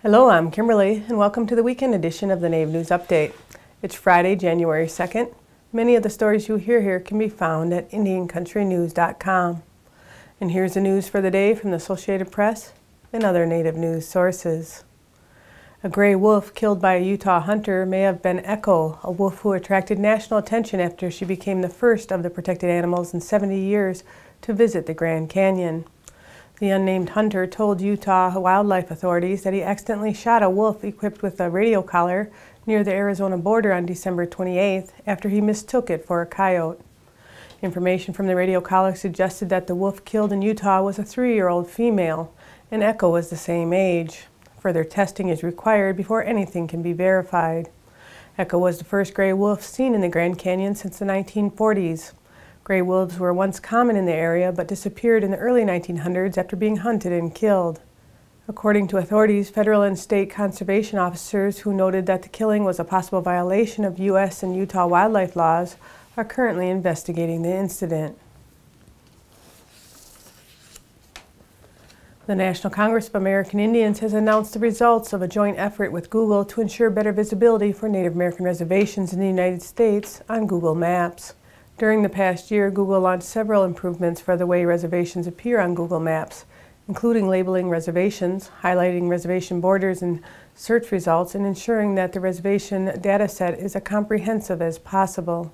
Hello, I'm Kimberly, and welcome to the weekend edition of the Native News Update. It's Friday, January 2nd. Many of the stories you hear here can be found at IndianCountryNews.com. And here's the news for the day from the Associated Press and other Native news sources. A gray wolf killed by a Utah hunter may have been Echo, a wolf who attracted national attention after she became the first of the protected animals in 70 years to visit the Grand Canyon. The unnamed hunter told Utah wildlife authorities that he accidentally shot a wolf equipped with a radio collar near the Arizona border on December 28th after he mistook it for a coyote. Information from the radio collar suggested that the wolf killed in Utah was a 3-year-old female, and Echo was the same age. Further testing is required before anything can be verified. Echo was the first gray wolf seen in the Grand Canyon since the 1940s. Gray wolves were once common in the area but disappeared in the early 1900s after being hunted and killed. According to authorities, federal and state conservation officers who noted that the killing was a possible violation of U.S. and Utah wildlife laws are currently investigating the incident. The National Congress of American Indians has announced the results of a joint effort with Google to ensure better visibility for Native American reservations in the United States on Google Maps. During the past year, Google launched several improvements for the way reservations appear on Google Maps, including labeling reservations, highlighting reservation borders and search results, and ensuring that the reservation dataset is as comprehensive as possible.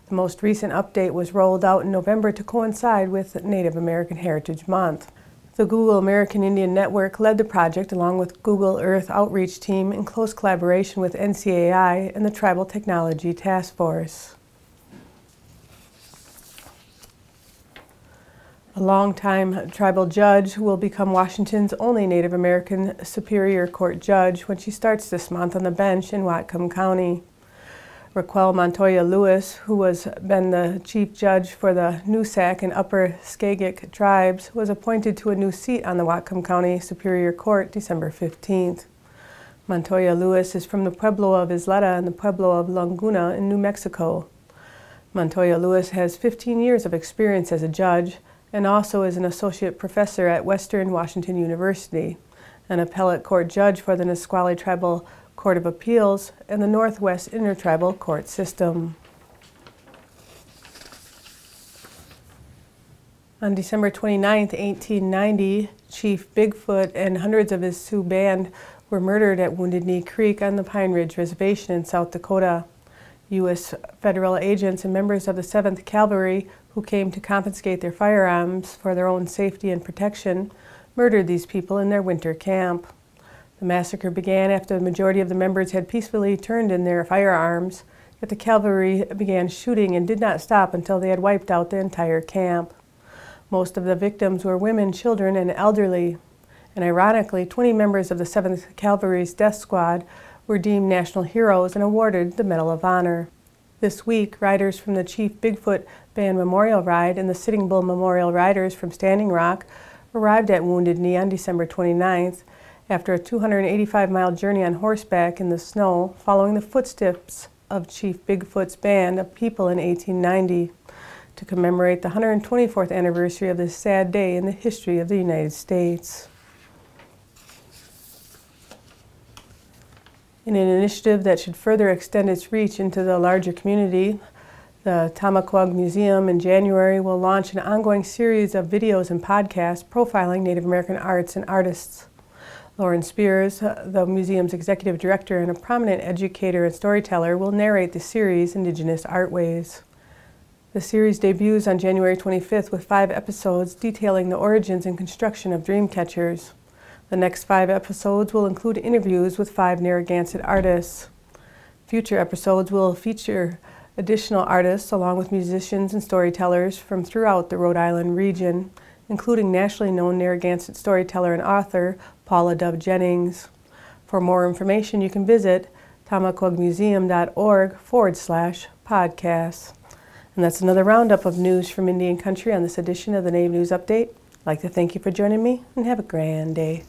The most recent update was rolled out in November to coincide with Native American Heritage Month. The Google American Indian Network led the project along with Google Earth Outreach Team in close collaboration with NCAI and the Tribal Technology Task Force. A longtime tribal judge will become Washington's only Native American Superior Court judge when she starts this month on the bench in Whatcom County. Raquel Montoya Lewis, who has been the chief judge for the Noosac and Upper Skagit tribes, was appointed to a new seat on the Whatcom County Superior Court December 15th. Montoya Lewis is from the Pueblo of Isleta and the Pueblo of Laguna in New Mexico. Montoya Lewis has 15 years of experience as a judge and also is an associate professor at Western Washington University, an appellate court judge for the Nisqually Tribal Court of Appeals and the Northwest Intertribal Court System. On December 29, 1890, Chief Bigfoot and hundreds of his Sioux band were murdered at Wounded Knee Creek on the Pine Ridge Reservation in South Dakota. U.S. federal agents and members of the 7th Cavalry, who came to confiscate their firearms for their own safety and protection, murdered these people in their winter camp. The massacre began after the majority of the members had peacefully turned in their firearms, yet the cavalry began shooting and did not stop until they had wiped out the entire camp. Most of the victims were women, children, and elderly. And ironically, 20 members of the 7th Cavalry's death squad were deemed national heroes and awarded the Medal of Honor. This week, riders from the Chief Bigfoot Band Memorial Ride and the Sitting Bull Memorial Riders from Standing Rock arrived at Wounded Knee on December 29th after a 285-mile journey on horseback in the snow following the footsteps of Chief Bigfoot's band of people in 1890 to commemorate the 124th anniversary of this sad day in the history of the United States. In an initiative that should further extend its reach into the larger community, the Tama Museum in January will launch an ongoing series of videos and podcasts profiling Native American arts and artists. Lauren Spears, the museum's executive director and a prominent educator and storyteller, will narrate the series Indigenous Artways. The series debuts on January 25th with 5 episodes detailing the origins and construction of dream catchers. The next 5 episodes will include interviews with 5 Narragansett artists. Future episodes will feature additional artists along with musicians and storytellers from throughout the Rhode Island region, including nationally known Narragansett storyteller and author Paula Dove Jennings. For more information, you can visit tamaquagmuseum.org/podcasts. And that's another roundup of news from Indian Country on this edition of the Native News Update. I'd like to thank you for joining me and have a grand day.